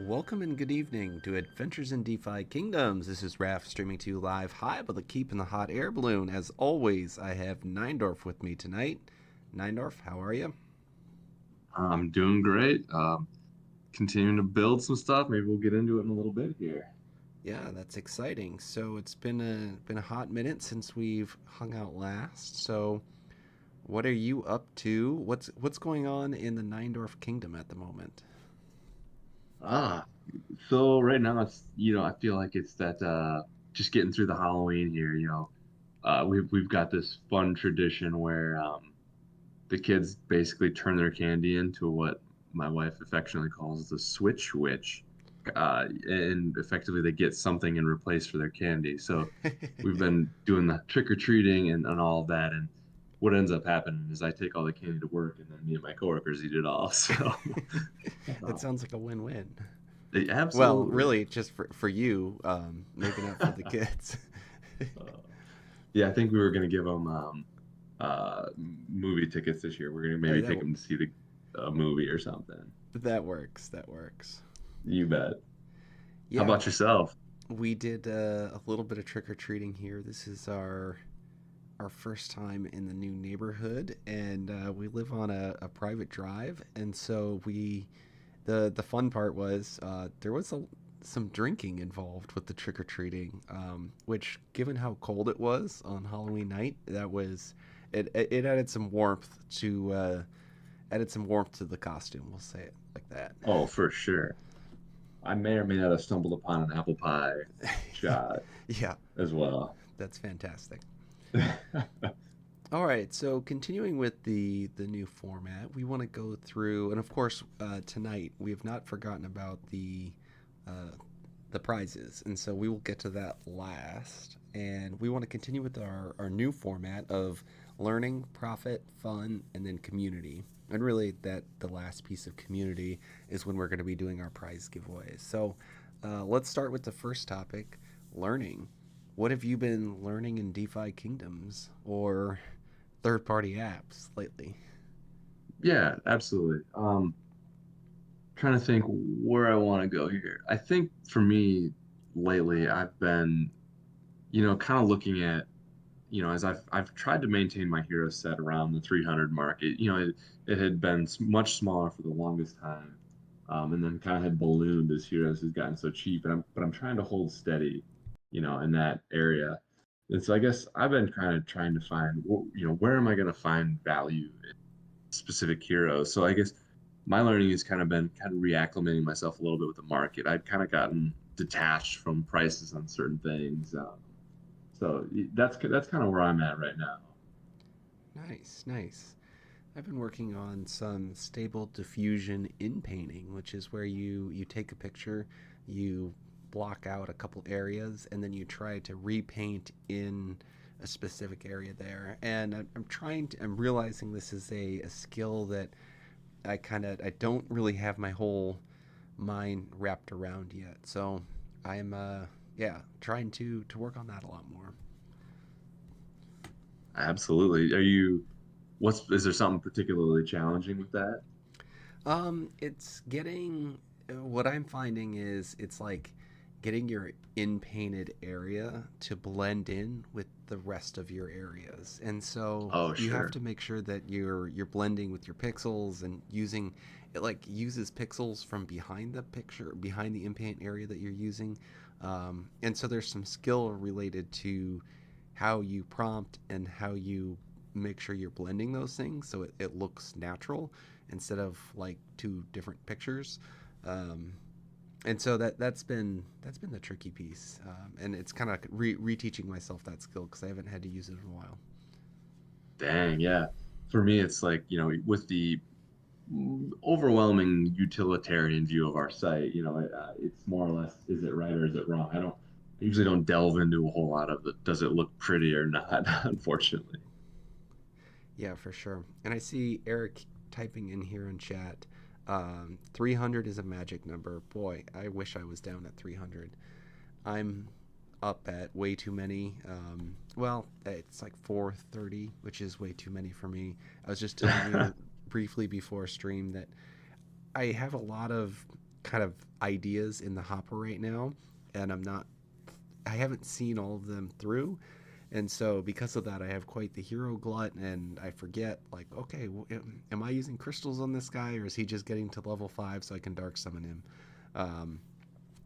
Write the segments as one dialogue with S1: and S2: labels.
S1: Welcome and good evening to Adventures in DeFi Kingdoms. This is Raph streaming to you live high above the keep in the hot air balloon. As always, I have Neindorf with me tonight. Neindorf, how are you?
S2: I'm doing great. Continuing to build some stuff. Maybe we'll get into it in a little bit here.
S1: Yeah, that's exciting. So it's been a hot minute since we've hung out last. So what are you up to? What's going on in the Neindorf Kingdom at the moment?
S2: Ah, so right now I feel like it's that just getting through the Halloween here. We've got this fun tradition where the kids basically turn their candy into what my wife affectionately calls the switch witch. And effectively they get something in replace for their candy. So we've been doing the trick or treating and all of that. And what ends up happening is I take all the candy to work and then me and my coworkers eat it all. So
S1: That
S2: uh,
S1: sounds like a win-win. Well,
S2: absolutely.
S1: really, just for you, maybe not for the kids.
S2: Uh, yeah, I think we were going to give them movie tickets this year. We're going to
S1: Hey,
S2: maybe take them to see the movie or something.
S1: that works. That works.
S2: You bet. How
S1: Yeah,
S2: about yourself?
S1: we did a little bit of trick or treating here. This is our first time in the new neighborhood, and we live on a private drive. And so the fun part was there was some drinking involved with the trick or treating, which, given how cold it was on Halloween night, that was it added some warmth to the costume. We'll say it like that.
S2: Oh, for sure. I may or may not have stumbled upon an apple pie shot
S1: Yeah,
S2: as well.
S1: that's fantastic. All right, so continuing with the new format, we want to go through, and of course, tonight we have not forgotten about uh, the prizes, and so we will get to that last. And we want to continue with our new format of learning, profit, fun, and then community. And really, that the last piece of community is when we're going to be doing our prize giveaways. So let's start with the first topic, learning. What have you been learning in DeFi Kingdoms or third party apps lately?
S2: Yeah, absolutely. Trying to think where I want to go here. I think for me lately, I've been, kind of looking at, as I've tried to maintain my hero set around the 300 mark. It had been much smaller for the longest time, and then kind of had ballooned as heroes has gotten so cheap. And I'm trying to hold steady, in that area. And so I guess I've been kind of trying to find, where am I going to find value in specific heroes? So I guess my learning has kind of been kind of reacclimating myself a little bit with the market. I'd kind of gotten detached from prices on certain things. So that's kind of where I'm at right now.
S1: Nice, nice. I've been working on some stable diffusion in painting, which is where you take a picture, you block out a couple areas, and then you try to repaint in a specific area there. And I'm realizing this is a skill that I don't really have my whole mind wrapped around yet. So I'm yeah, trying to work on that a lot more.
S2: Absolutely. Is there something particularly challenging with that?
S1: It's getting what I'm finding is it's like getting your in painted area to blend in with the rest of your areas. And so
S2: Oh,
S1: you have
S2: sure.
S1: to make sure that you're blending with your pixels and using it like uses pixels from behind the picture, behind the in paint area that you're using. And so there's some skill related to how you prompt and how you make sure you're blending those things so it looks natural instead of like two different pictures. Um, and so that's been the tricky piece, and it's kind of reteaching myself that skill because I haven't had to use it in a while.
S2: Dang, yeah. For me, it's like, with the overwhelming utilitarian view of our site, it's more or less, is it right or is it wrong? I usually don't delve into a whole lot of the, does it look pretty or not, unfortunately.
S1: Yeah, for sure. And I see Eric typing in here in chat. 300 is a magic number. Boy, I wish I was down at 300. I'm up at way too many. Well, it's like 430, which is way too many for me. I was just telling you briefly before stream that I have a lot of kind of ideas in the hopper right now, and I haven't seen all of them through. And so, because of that, I have quite the hero glut, and I forget, like, okay, am I using crystals on this guy, or is he just getting to level 5 so I can dark summon him? Um,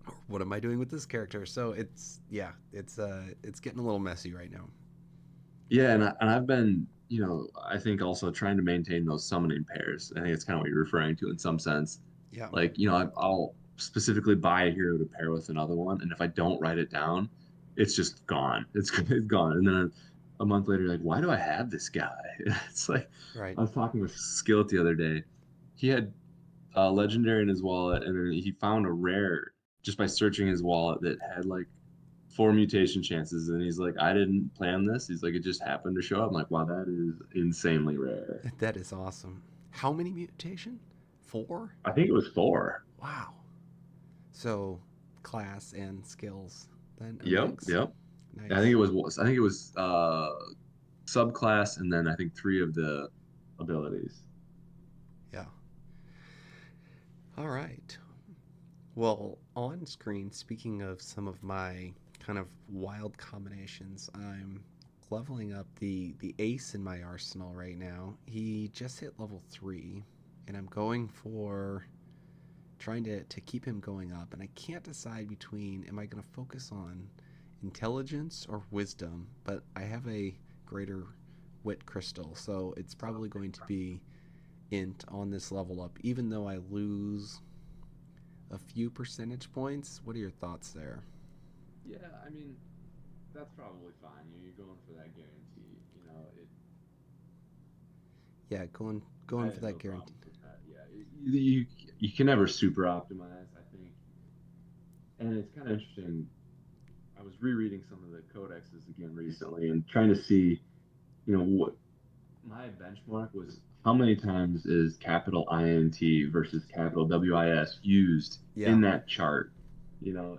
S1: or what am I doing with this character? So it's getting a little messy right now.
S2: Yeah, and I've been, I think also trying to maintain those summoning pairs. I think it's kind of what you're referring to in some sense.
S1: Yeah,
S2: Like, I'll specifically buy a hero to pair with another one, and if I don't write it down, it's just gone. It's gone. And then a month later, you're like, why do I have this guy? It's like
S1: right.
S2: I was talking with Skillet the other day. He had a legendary in his wallet, and then he found a rare just by searching his wallet that had like 4 mutation chances, and he's like, I didn't plan this. He's like, it just happened to show up. I'm like, wow, that is insanely rare.
S1: That is awesome. How many mutation? 4?
S2: I think it was 4.
S1: Wow. So, class and skills, then a
S2: Yep,
S1: mix.
S2: yep.
S1: Nice.
S2: I think it was subclass, and then I think 3 of the abilities.
S1: Yeah. All right. Well, on screen, speaking of some of my kind of wild combinations, I'm leveling up the ace in my arsenal right now. He just hit level 3, and I'm going for trying to keep him going up. And I can't decide between am I going to focus on intelligence or wisdom, but I have a greater wit crystal, so it's probably going to be int on this level up, even though I lose a few percentage points. What are your thoughts there?
S2: Yeah, I mean, that's probably fine. You're going for that guarantee.
S1: Yeah,
S2: I
S1: going for
S2: have no
S1: that guarantee.
S2: problems with that. Yeah, you can never super optimize, I think, and it's kind of interesting. I was rereading some of the codexes again recently and trying to see, what my benchmark was. How many times is capital INT versus capital WIS used
S1: Yeah,
S2: in that chart? And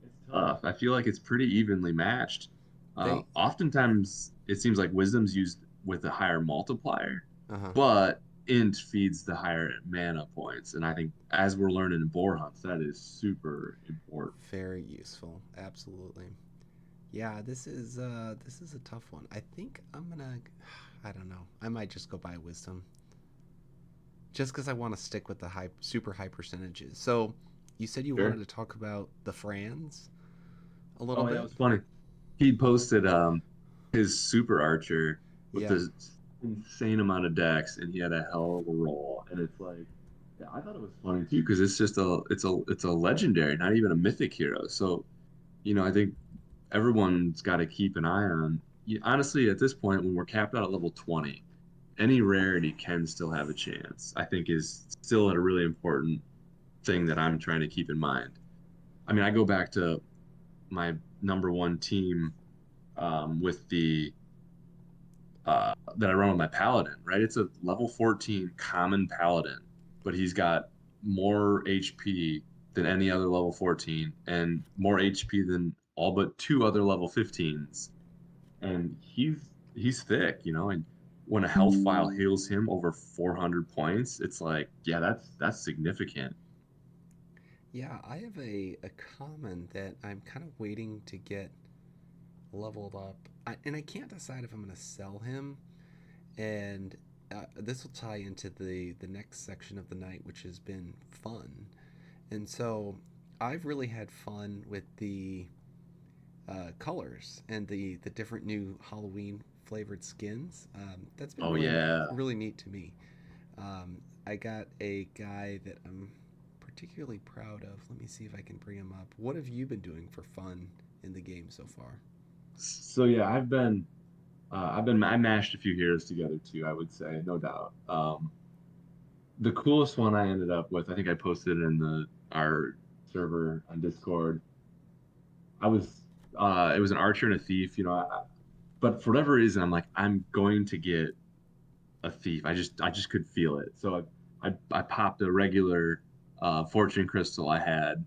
S2: it's tough. I feel like it's pretty evenly matched.
S1: they.
S2: Oftentimes, it seems like wisdom's used with a higher multiplier,
S1: Uh huh.
S2: but int feeds the higher mana points. And I think as we're learning in boar hunts, that is super important.
S1: Very useful. Absolutely. Yeah, this is a tough one. I think I'm gonna. I don't know. I might just go by wisdom, just because I want to stick with the super high percentages. So, you said you wanted
S2: Sure.
S1: to talk about the Franz a little
S2: Oh, yeah, it
S1: bit.
S2: was funny. He posted his super archer with
S1: Yeah,
S2: this insane amount of decks, and he had a hell of a roll. And it's like, yeah, I thought it was funny too because it's a legendary, not even a mythic hero. So I think everyone's got to keep an eye on. Honestly, at this point, when we're capped out at level 20, any rarity can still have a chance. I think is still a really important thing that I'm trying to keep in mind. I mean, I go back to my number one team with the that I run with my paladin, right? It's a level 14 common paladin, but he's got more HP than any other level 14 and more HP than all but 2 other level 15s. And he's thick, and when a health file heals him over 400 points, it's like, yeah, that's significant.
S1: yeah. I have a common that I'm kind of waiting to get leveled up, and I can't decide if I'm gonna sell him. And this will tie into the next section of the night, which has been fun. And so I've really had fun with the colors and the different new Halloween flavored skins. That's been
S2: Oh
S1: really
S2: yeah.
S1: really neat to me. I got a guy that I'm particularly proud of. Let me see if I can bring him up. What have you been doing for fun in the game so far?
S2: So yeah, I mashed a few heroes together too, I would say, no doubt. The coolest one I ended up with, I think I posted in the our server on Discord. I was it was an archer and a thief, but for whatever reason, I'm like, I'm going to get a thief. I just could feel it. So I popped a regular fortune crystal I had,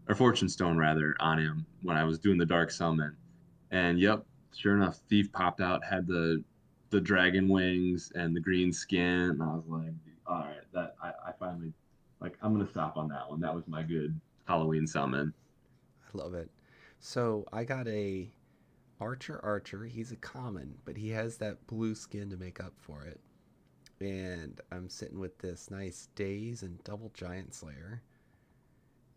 S2: or fortune stone rather, on him when I was doing the dark summon. And yep, sure enough, thief popped out, had the dragon wings and the green skin. And I was like, all right, that I finally Like I'm gonna stop on that one. That was my good Halloween summon.
S1: I love it. So I got a Archer. He's a common, but he has that blue skin to make up for it. And I'm sitting with this nice Daze and double Giant Slayer,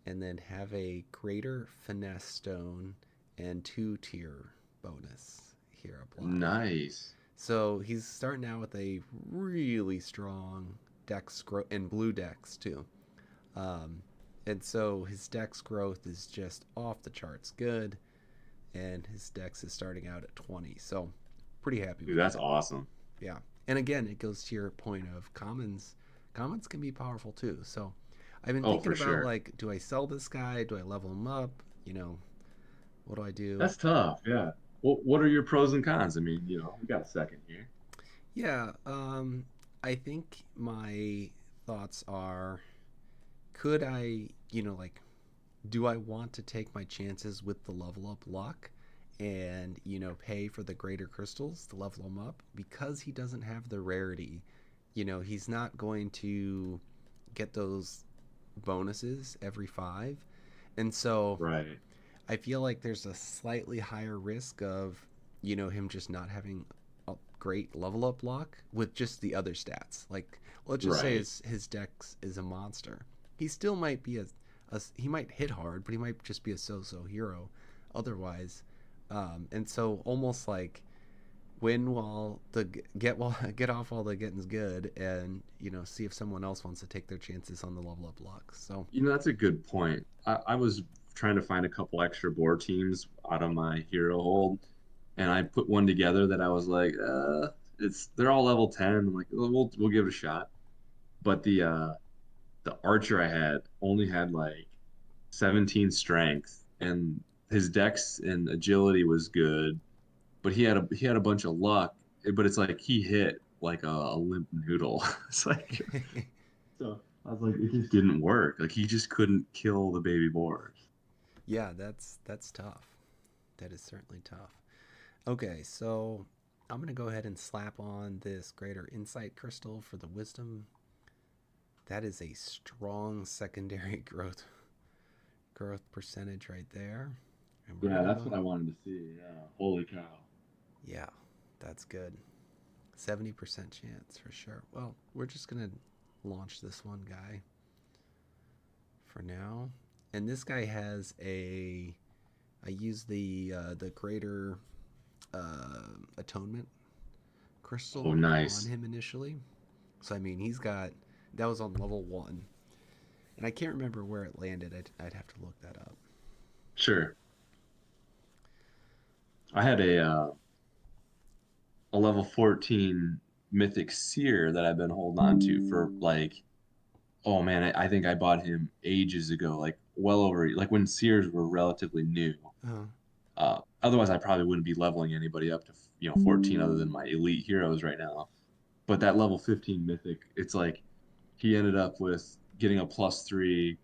S1: and then have a Greater Finesse Stone and 2 tier bonus here applied.
S2: Nice.
S1: So he's starting out with a really strong dex growth and blue dex too. Um, and so his dex growth is just off the charts good, and his dex is starting out at 20. So pretty happy
S2: Dude,
S1: with
S2: that's
S1: that.
S2: awesome.
S1: Yeah. And again, it goes to your point of commons. Commons can be powerful too. So I've been
S2: Oh,
S1: thinking
S2: for
S1: about
S2: sure.
S1: like, do I sell this guy? Do I level him up? You know, what do I do?
S2: That's tough. Yeah. Well, what are your pros and cons? I mean, we got a second here.
S1: Yeah. I think my thoughts are, could I, like, do I want to take my chances with the level up luck and, pay for the greater crystals to level him up? Because he doesn't have the rarity, he's not going to get those bonuses every 5. And so
S2: Right.
S1: I feel like there's a slightly higher risk of, him just not having a great level up luck with just the other stats. Like, let's just say
S2: Right.
S1: his dex is a monster. He still might be he might hit hard, but he might just be a so-so hero otherwise. And so almost like win while the get off while the getting's good, and see if someone else wants to take their chances on the level up luck. So
S2: That's a good point. I was trying to find a couple extra board teams out of my hero hold, and I put one together that I was like, they're all level 10. I'm like, we'll give it a shot. But the archer I had only had like 17 strength, and his dex and agility was good, but he had a bunch of luck. But it's like he hit like a limp noodle. It's like so I was like, it just didn't work. Like he just couldn't kill the baby boars.
S1: yeah, that's tough. That is certainly tough. Okay, so I'm gonna go ahead and slap on this greater insight crystal for the wisdom. That is a strong secondary growth percentage right there. And we're
S2: Yeah,
S1: gonna
S2: that's
S1: go.
S2: what I wanted to see. Yeah, holy cow.
S1: Yeah, that's good. 70% chance for sure. Well, we're just gonna launch this one guy for now. And this guy has a. I use the greater atonement
S2: Oh,
S1: crystal on
S2: nice.
S1: him initially. So I mean, he's got that was on level 1, and I can't remember where it landed. I'd have to look that up.
S2: Sure. I had a level 14 mythic seer that I've been holding on to for like, oh man, I think I bought him ages ago, like well over, like when seers were relatively new.
S1: Oh,
S2: Otherwise, I probably wouldn't be leveling anybody up to 14 other than my elite heroes right now. But that level 15 mythic, it's like he ended up with getting a +3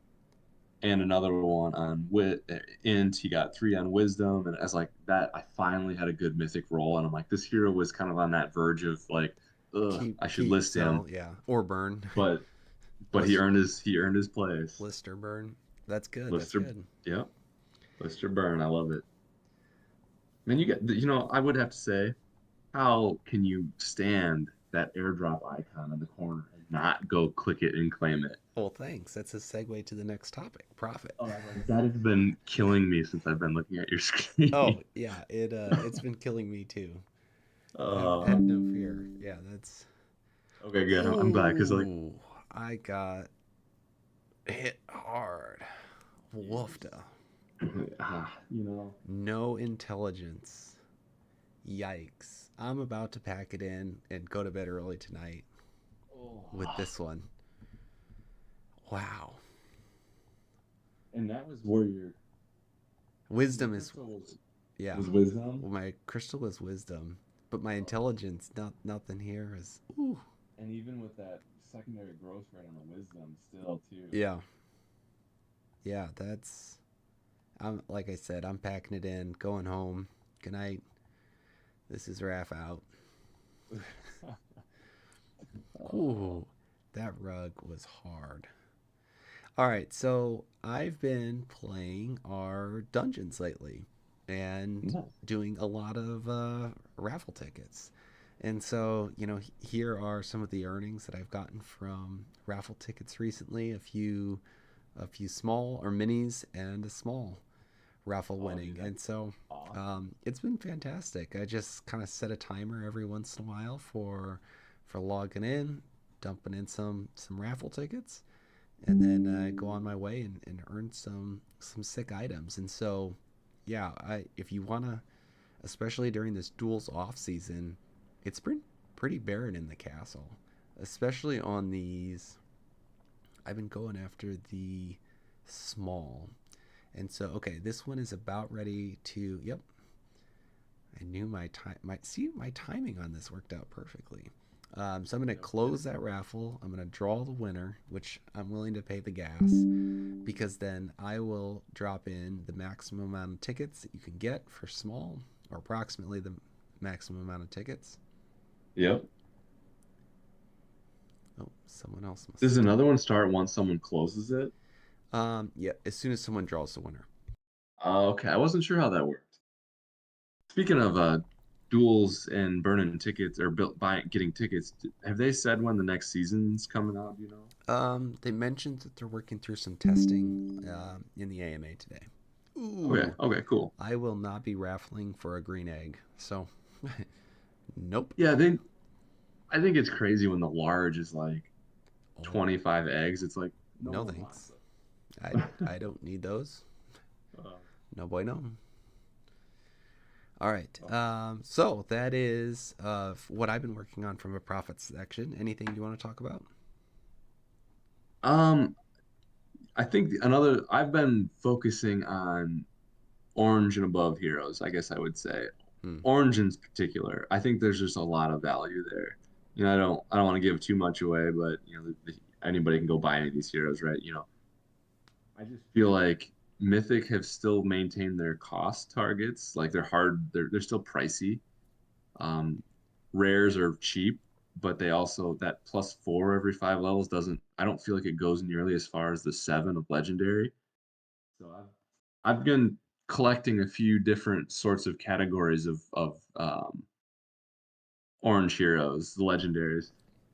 S2: and another one on wit int. He got 3 on wisdom, and as like that, I finally had a good mythic roll, and I'm like, this hero was kind of on that verge of like, ugh, I should
S1: keep
S2: list him,
S1: sell, yeah, or burn.
S2: but he
S1: List
S2: earned his place.
S1: Lister burn. That's good. That's
S2: Lister,
S1: good.
S2: yeah, Lister Burn, I love it. Man, I would have to say, how can you stand that airdrop icon in the corner and not go click it and claim it?
S1: Well, thanks. That's a segue to the next topic. Profit.
S2: Oh, like, that has been killing me since I've been looking at your
S1: Oh
S2: screen.
S1: yeah, it's been killing me too. Have
S2: Uh,
S1: no fear. Yeah, that's.
S2: okay, good. I'm glad because like,
S1: Ooh, I got hit hard. Woofda.
S2: you know,
S1: No intelligence. Yikes. I'm about to pack it in and go to bed early tonight with
S2: oh,
S1: this one. Wow.
S2: and that was where your
S1: Wisdom is,
S2: crystal
S1: yeah.
S2: was wisdom,
S1: Well, my crystal is wisdom, but my intelligence, nothing here is, ooh.
S2: and even with that secondary growth rate on the wisdom, still too.
S1: Yeah. Yeah, that's, I'm, like I said, I'm packing it in, going home. Good night. This is Raph out.
S2: Oh,
S1: Ooh, that rug was hard. All right, so I've been playing our dungeons lately and
S2: Nice.
S1: doing a lot of raffle tickets. And so, here are some of the earnings that I've gotten from raffle tickets recently. A few small or minis and a small raffle
S2: Oh, dude,
S1: winning.
S2: that's
S1: And so,
S2: awesome.
S1: it's been fantastic. I just kind of set a timer every once in a while for logging in, dumping in some raffle tickets, and then go on my way and earn some sick items. And so, yeah, if you wanna, especially during this duels off season, it's been pretty barren in the castle, especially on these. I've been going after the small, and so okay, this one is about ready to. Yep, I knew my time. My timing on this worked out perfectly. So I'm going to
S2: No kidding.
S1: close that raffle. I'm going to draw the winner, which I'm willing to pay the gas because then I will drop in the maximum amount of tickets that you can get for small, or approximately the maximum amount of tickets.
S2: Yep.
S1: Oh, someone else must have
S2: Does
S1: stepped.
S2: another one start once someone closes it?
S1: Yeah, as soon as someone draws the winner.
S2: Okay, I wasn't sure how that worked. Speaking of duels and burning tickets or buying getting tickets, have they said when the next season's coming out? Do you know?
S1: They mentioned that they're working through some testing in the AMA today.
S2: Okay,
S1: Ooh,
S2: okay, cool.
S1: I will not be raffling for a green egg. So, nope.
S2: Yeah, I think it's crazy when the large is like
S1: Oh,
S2: 25 eggs. It's like no
S1: no
S2: one wants
S1: thanks. I
S2: those.
S1: I don't need those.
S2: Uh,
S1: No bueno. All right.
S2: oh.
S1: So that is what I've been working on from a profit section. Anything you want to talk about?
S2: Um, I think another I've been focusing on orange and above heroes, I guess I would say.
S1: Hmm.
S2: Orange in particular. I think there's just a lot of value there. I don't want to give too much away, but anybody can go buy any of these heroes, right? I just feel like Mythic have still maintained their cost targets. Like they're still pricey. Um, Rares are cheap, but they also that +4 every 5 levels doesn't. I don't feel like it goes nearly as far as the 7 of legendary. So I've been collecting a few different sorts of categories of orange heroes, the legendaries.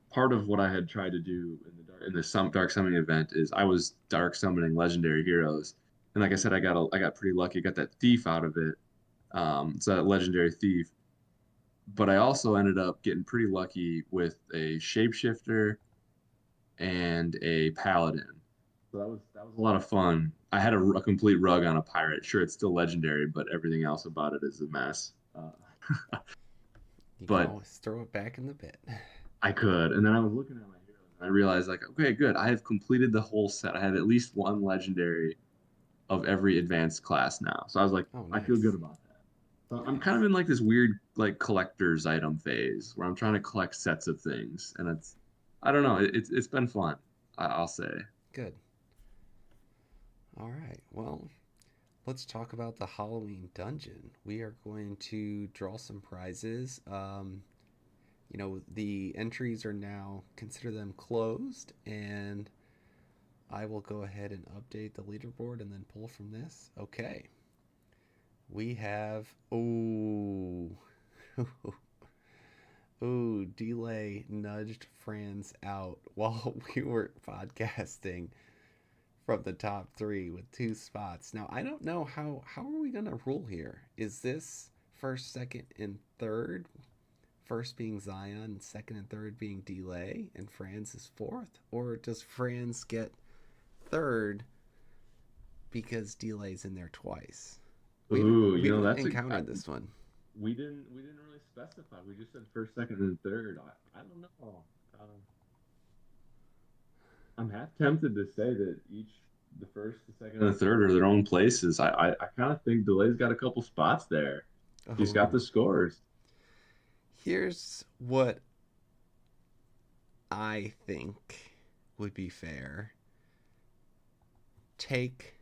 S2: Part of what I had tried to do in the dark summoning event is I was dark summoning legendary heroes, and like I said, I got pretty lucky, got that thief out of it. It's a legendary thief, but I also ended up getting pretty lucky with a shapeshifter and a paladin. So that was a lot of fun. I had a complete rug on a pirate. Sure, it's still legendary, but everything else about it is a mess.
S1: You can
S2: But
S1: always throw it back in the pit.
S2: I could, and then I was looking at my heroes, and I realized like, okay, good. I have completed the whole set. I have at least one legendary of every advanced class now. So I was like,
S1: Oh,
S2: I feel good
S1: nice.
S2: about that. So I'm kind of
S1: Nice.
S2: in like this weird like collector's item phase where I'm trying to collect sets of things, and I don't know, it's been fun. I'll say.
S1: Good. All right. Well, let's talk about the Halloween dungeon. We are going to draw some prizes. The entries are now, consider them closed, and I will go ahead and update the leaderboard and then pull from this. Okay. We have. Oh. Ooh, Delay nudged Franz out while we were podcasting from the top three with two spots. Now I don't know how are we gonna rule here? Is this first, second, and third? First being Zion, second and third being Delay, and Franz is fourth? Or does Franz get third because Delay's in there twice? We haven't
S2: Ooh,
S1: we haven't
S2: that's
S1: encountered this one.
S2: we didn't really specify. We just said first, second, and third. I don't know. Um, I'm half tempted to say that the first, the second, and the third are their own places. I kind of think Delay's got a couple spots there. He's got
S1: Oh,
S2: the scores.
S1: here's what I think would be fair. Take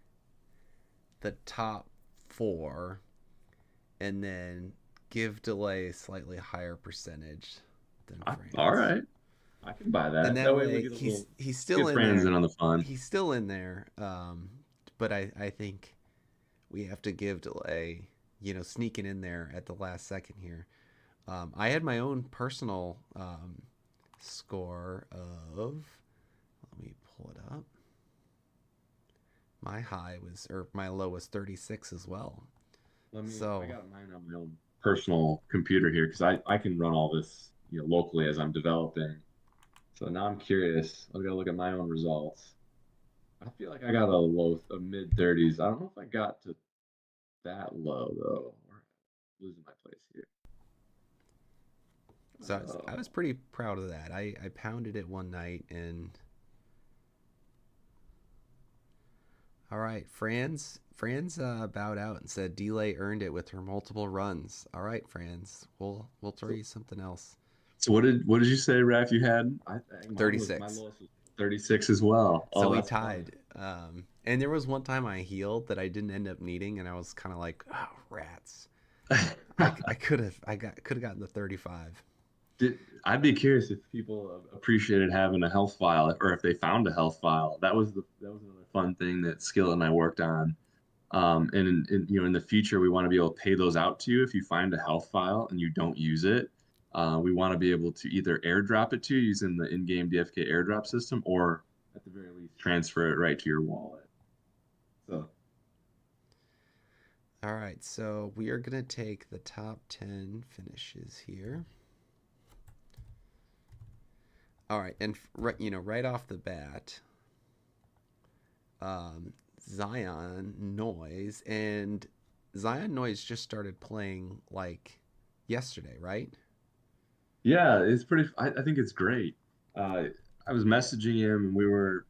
S1: the top four and then give Delay a slightly higher percentage than
S2: All
S1: France.
S2: right. I can buy
S1: And
S2: that.
S1: that
S2: That way we
S1: way
S2: get a little
S1: he's still
S2: get
S1: in
S2: friends in
S1: there.
S2: on the fun.
S1: He's still in there. But I think we have to give delay, sneaking in there at the last second here. I had my own personal score of, let me pull it up. My low was 36 as well.
S2: I
S1: So,
S2: got mine on my own personal computer here because I can run all this, locally as I'm developing. So now I'm curious. I gotta look at my own results. I feel like I got a mid 30s. I don't know if I got to that low though. Or losing my place here.
S1: I was
S2: Oh,
S1: pretty proud of that. I pounded it one night, and all right, Franz bowed out and said Delay earned it with her multiple runs. All right, Franz, we'll throw
S2: so,
S1: you something else.
S2: so what did you say, Raph? You had? I think my
S1: 36.
S2: lowest was 36 as well.
S1: So
S2: Oh,
S1: we
S2: that's funny.
S1: tied. And there was one time I healed that I didn't end up needing, and I was kind of like, oh, rats. I could have gotten the 35.
S2: I'd be curious if people appreciated having a health file, or if they found a health file. That was another fun thing that Skill and I worked on. In the future, we want to be able to pay those out to you if you find a health file and you don't use it. We want to be able to either airdrop it to you using the in-game DFK airdrop system, or at the very least transfer it right to your wallet. So
S1: All right, so we are going to take the top 10 finishes here. All right, and right off the bat, um, Zion Noise and Zion Noise just started playing like yesterday, right?
S2: yeah, it's pretty. I think it's great. Uh, I was messaging him, and we were,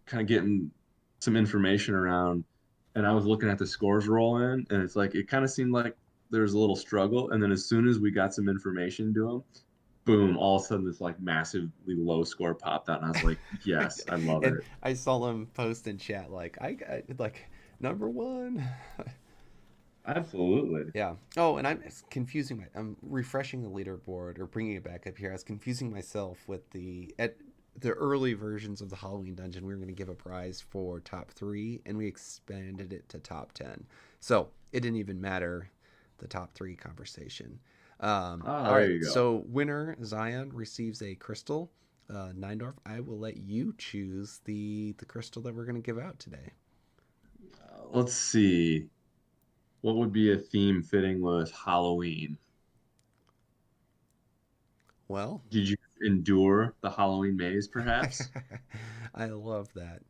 S2: kind of getting some information around, and I was looking at the scores roll in, and it's like it kind of seemed like there was a little struggle, and then as soon as we got some information to him, boom! All of a sudden, this like massively low score popped out, and I was like, yes, I love
S1: And
S2: it.
S1: I saw them post in chat like I got like number one.
S2: Absolutely.
S1: Yeah. Oh, and I'm refreshing the leaderboard or bringing it back up here. I was confusing myself with the early versions of the Halloween dungeon. We were going to give a prize for top 3, and we expanded it to top 10. So it didn't even matter the top 3 conversation.
S2: Ah,
S1: All
S2: there
S1: right.
S2: you go.
S1: So winner Zion receives a crystal. Neindorf, I will let you choose the crystal that we're going to give out today.
S2: Let's see. What would be a theme fitting with Halloween?
S1: Well,
S2: Did you endure the Halloween maze, perhaps?
S1: I love that.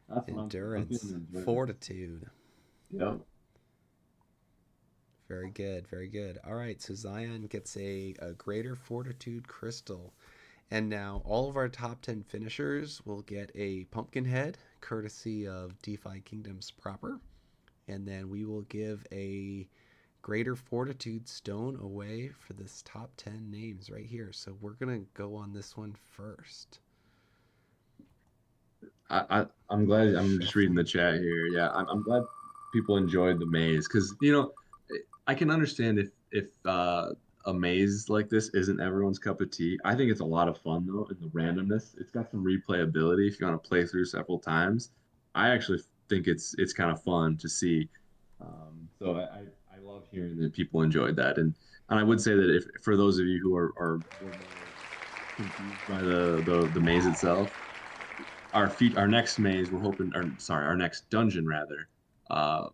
S2: That's what I'm
S1: Endurance,
S2: feeling endurance.
S1: fortitude.
S2: Yep.
S1: Very good, very good. All right, so Zion gets a greater fortitude crystal. And now all of our top 10 finishers will get a pumpkin head, courtesy of DeFi Kingdoms proper. And then we will give a greater fortitude stone away for this top 10 names right here. So we're going to go on this one first.
S2: I'm glad. I'm just reading the
S1: Shuffling.
S2: chat here. Yeah, I'm glad people enjoyed the maze because I can understand if a maze like this isn't everyone's cup of tea. I think it's a lot of fun though, and the randomness. It's got some replayability if you want to play through several times. I actually think it's kind of fun to see. So I love hearing that people enjoyed that, and I would say that if for those of you who were more confused by the maze itself, our next maze we're hoping, or sorry, our next dungeon rather, uh,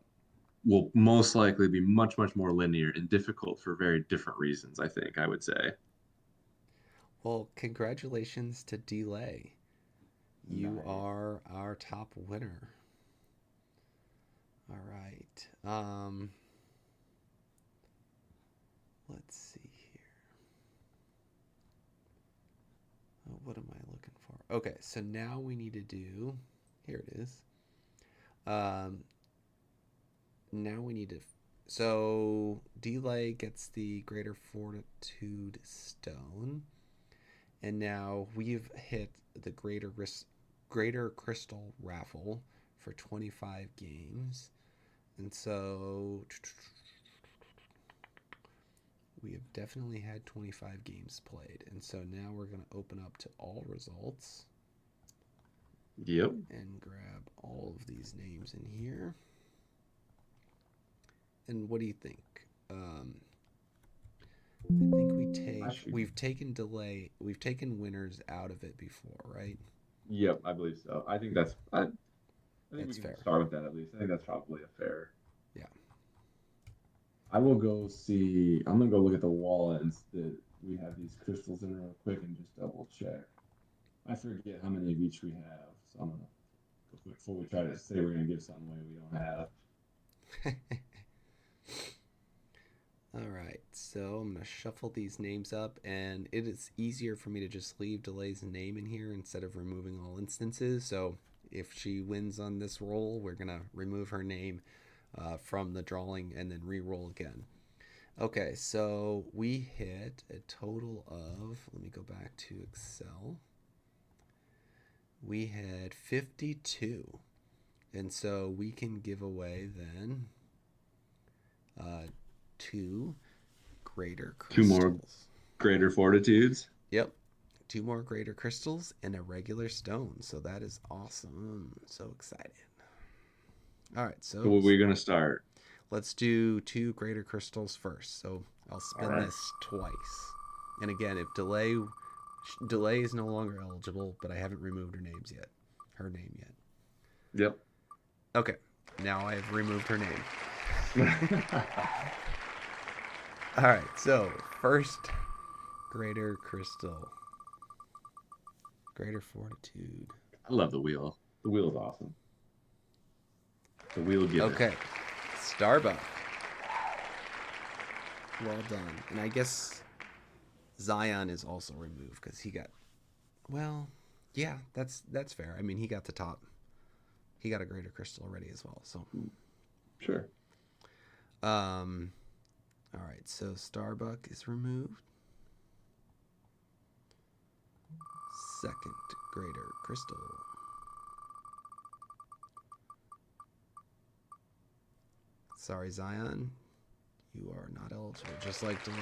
S2: will most likely be much more linear and difficult for very different reasons. I would say.
S1: Well, congratulations to Delay. You
S2: Nice.
S1: are our top winner. All right. Let's see here. Oh, what am I looking for? Okay, so now we need to do. Here it is. Um, now we need to. So Delay gets the Greater Fortitude Stone, and now we've hit the Greater Crystal raffle for 25 games, and so we have definitely had 25 games played. And so now we're going to open up to all results
S2: Yep.
S1: and grab all of these names in here. And what do you think? I think we've taken delay, we've taken winners out of it before, right?
S2: Yep, I believe so. I think we
S1: That's
S2: can
S1: fair.
S2: start with that at least. I think that's probably a fair.
S1: Yeah.
S2: I will go see. I'm gonna go look at the wallets that we have these crystals in real quick and just double check. I forget how many of each we have, so I'm gonna go quick before we try to say we're gonna give something away we don't have.
S1: All right, so I'm going to shuffle these names up, and it is easier for me to just leave Delay's name in here instead of removing all instances. So if she wins on this roll, we're going to remove her name from the drawing and then re-roll again. Okay, so we hit a total of, let me go back to Excel. We had 52. And so we can give away then two greater crystals.
S2: Two more greater fortitudes.
S1: Yep. Two more greater crystals and a regular stone. So that is awesome. So excited. All right. So
S2: what are we going to start?
S1: Let's do two greater crystals first. So I'll spin this twice. And again, if delay is no longer eligible, but I haven't removed her name yet.
S2: Yep.
S1: Okay. Now I have removed her name. All right, so first greater crystal. Greater fortitude.
S2: I love the wheel. The wheel is awesome. The wheel giver.
S1: Okay, Starbuck. Well done. And I guess Zion is also removed because he got, well, yeah, that's fair. I mean, he got the top. He got a greater crystal already as well, so.
S2: Sure.
S1: All right, so Starbuck is removed. Second greater crystal. Sorry, Zion. You are not eligible, just like Delay.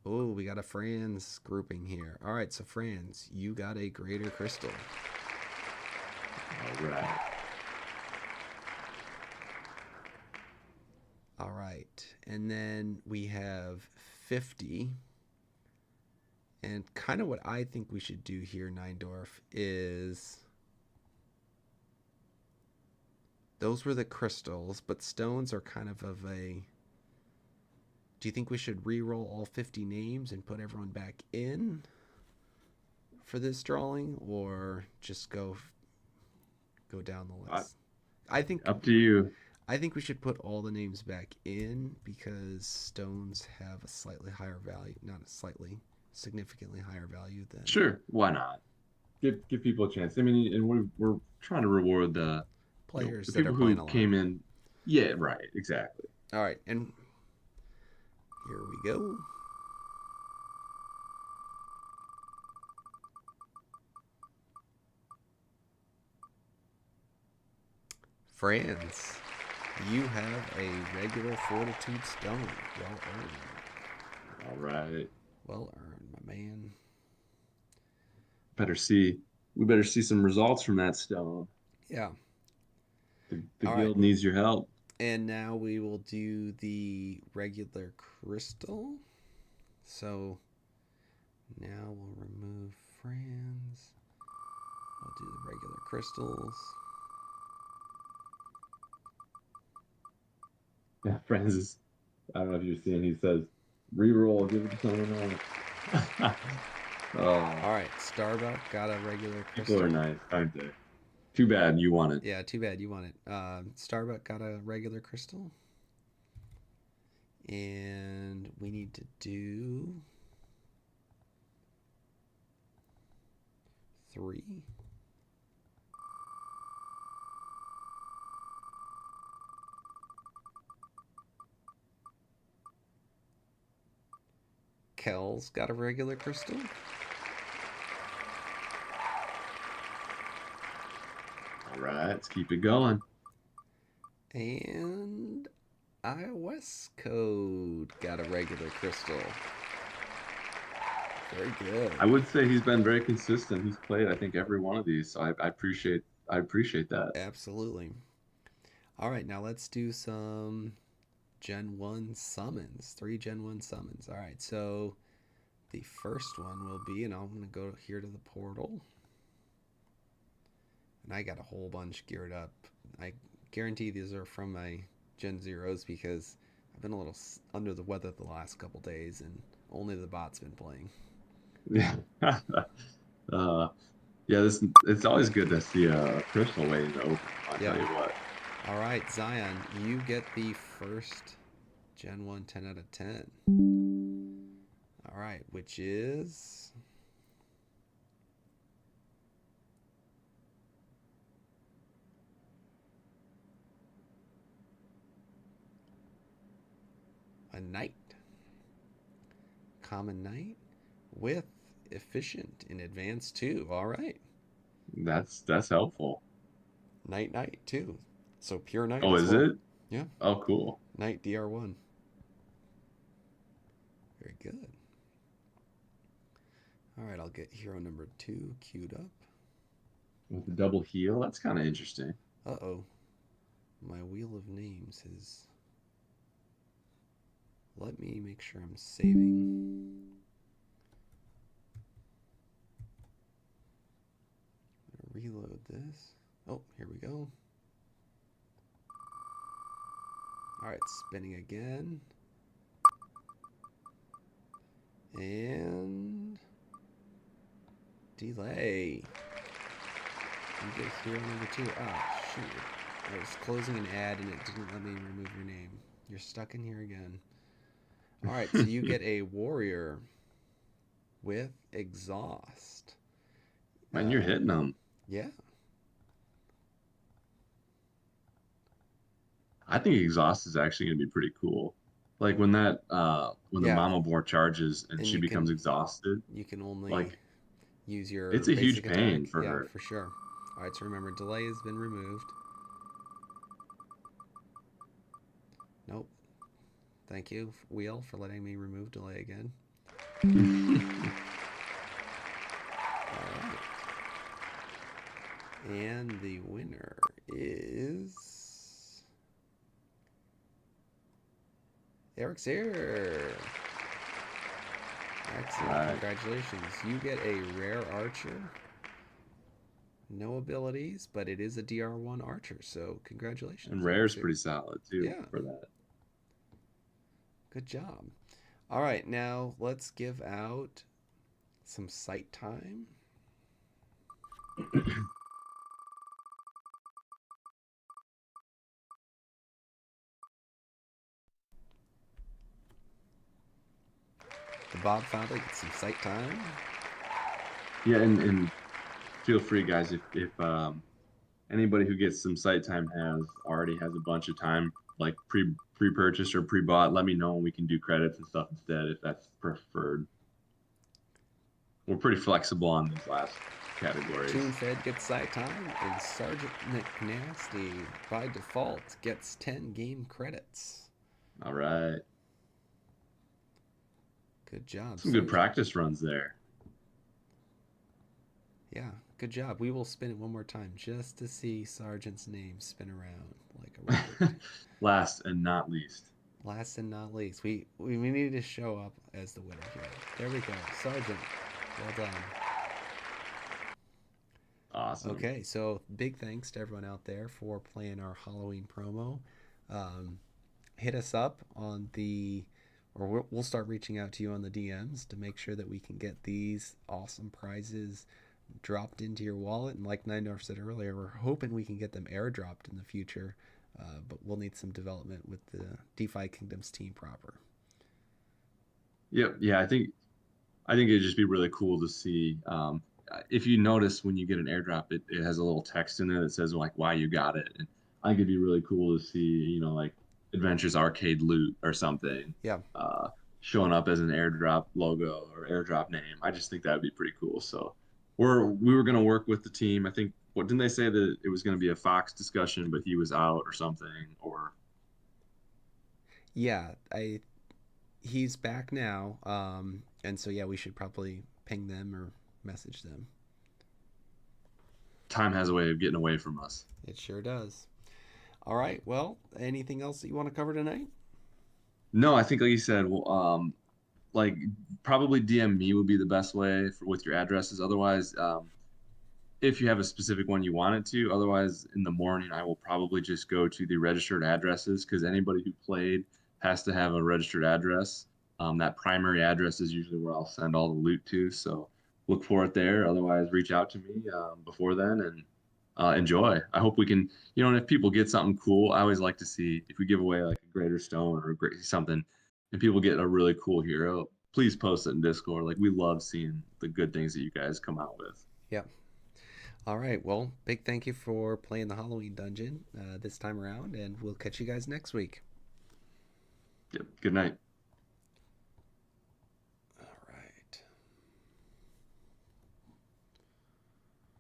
S1: Oh, we got a Franz grouping here. All right, so Franz, you got a greater crystal.
S2: All right.
S1: All right. And then we have 50. And kind of what I think we should do here, Neindorf, is those were the crystals, but stones are kind of a... Do you think we should re-roll all 50 names and put everyone back in for this drawing, or just go down the list? I think
S2: up to you.
S1: I think we should put all the names back in because stones have a slightly higher value, not a slightly, significantly higher value than.
S2: Sure, why not? Give people a chance. I mean, and we're trying to reward the
S1: players
S2: the
S1: that
S2: people
S1: are playing
S2: who
S1: a lot.
S2: came in. Yeah, right, exactly.
S1: All right, and here we go. Franz, you have a regular fortitude stone. Well earned.
S2: All right.
S1: Well earned, my man.
S2: We better see some results from that stone.
S1: Yeah.
S2: The guild needs your help.
S1: And now we will do the regular crystal. So now we'll remove Franz. We'll do the regular crystals.
S2: Yeah, Franz is, I don't know if you're seeing, he says, reroll, give it to someone else.
S1: All right, Starbuck got a regular crystal.
S2: People are nice, aren't they? Too bad you want it.
S1: Yeah, too bad you want it. Starbuck got a regular crystal. And we need to do 3. Kel's got a regular crystal.
S2: All right, let's keep it going.
S1: And iOS code got a regular crystal. Very good.
S2: I would say he's been very consistent. He's played, I think, every one of these, so I appreciate that.
S1: Absolutely. All right, now let's do some Gen 1 summons. 3 Gen 1 summons. All right, so the first one will be, and I'm going to go here to the portal. And I got a whole bunch geared up. I guarantee these are from my Gen Zeros because I've been a little under the weather the last couple days, and only the bot's been playing.
S2: Yeah. uh, yeah, it's always good to see a crystal waiting to open. I'll
S1: Yeah.
S2: tell you what.
S1: All right, Zion, you get the first Gen 1 10 out of 10. All right, which is a knight. Common knight with efficient in advance too. All right.
S2: That's helpful.
S1: Knight too. So pure knight
S2: Oh,
S1: as
S2: is
S1: well.
S2: it?
S1: Yeah.
S2: Oh, cool.
S1: Knight DR1. Very good. All right, I'll get hero number 2 queued up.
S2: With the double heal, that's kind of interesting.
S1: Uh-oh. My wheel of names is... Let me make sure I'm saving. I'm gonna reload this. Oh, here we go. All right, spinning again. And delay. You get hero number 2. Ah, shoot. I was closing an ad and it didn't let me remove your name. You're stuck in here again. All right, so you get a warrior with exhaust.
S2: Man, you're hitting them.
S1: Yeah.
S2: I think exhaust is actually going to be pretty cool. Like when when the
S1: Yeah.
S2: mama boar charges and
S1: And
S2: she becomes exhausted,
S1: you can only
S2: like
S1: use your
S2: it's a huge
S1: basic
S2: pain
S1: attack.
S2: for
S1: Yeah,
S2: her.
S1: for sure. All right, so remember, delay has been removed. Nope. Thank you, Wheel, for letting me remove delay again. All right. And the winner is Eric's here. Excellent.
S2: Right.
S1: Congratulations. You get a rare archer. No abilities, but it is a DR1 archer, so congratulations.
S2: And rare's pretty solid too
S1: Yeah.
S2: for that.
S1: Good job. All right, now let's give out some site time. The Bob Founder gets some site time.
S2: Yeah, and feel free, guys, if anybody who gets some site time already has a bunch of time, like pre-purchased or pre-bought, let me know and we can do credits and stuff instead if that's preferred. We're pretty flexible on these last categories.
S1: Tune Fed gets site time, and Sergeant McNasty by default gets 10 game credits.
S2: All right.
S1: Good job.
S2: Some good practice runs there.
S1: Yeah, good job. We will spin it one more time just to see Sergeant's name spin around like a record.
S2: Last and not least.
S1: Last and not least, we need to show up as the winner here. There we go. Sergeant, well done.
S2: Awesome.
S1: Okay, so big thanks to everyone out there for playing our Halloween promo. Hit us up on or we'll start reaching out to you on the DMs to make sure that we can get these awesome prizes dropped into your wallet. And like Nindorf said earlier, we're hoping we can get them airdropped in the future, but we'll need some development with the DeFi Kingdoms team proper.
S2: Yep. Yeah, I think it'd just be really cool to see. If you notice when you get an airdrop, it has a little text in there that says like why you got it, and I think it'd be really cool to see, like Adventures Arcade loot or something.
S1: Yeah.
S2: Showing up as an airdrop logo or airdrop name. I just think that would be pretty cool. So we were going to work with the team. I think what didn't they say that it was going to be a Fox discussion, but he was out or something? Or
S1: Yeah, I he's back now. And so yeah, we should probably ping them or message them.
S2: time has a way of getting away from us.
S1: It sure does. All right. Well, anything else that you want to cover tonight?
S2: No, I think like you said, well, like probably DM me would be the best way for with your addresses. Otherwise, if you have a specific one you wanted to. Otherwise, in the morning, I will probably just go to the registered addresses because anybody who played has to have a registered address. That primary address is usually where I'll send all the loot to. So look for it there. Otherwise, reach out to me before then and enjoy. I hope we can, and if people get something cool, I always like to see if we give away like a greater stone or a great something and people get a really cool hero, please post it in Discord. Like we love seeing the good things that you guys come out with.
S1: Yep. All right. Well, big thank you for playing the Halloween dungeon this time around, and we'll catch you guys next week.
S2: Yep. Good night.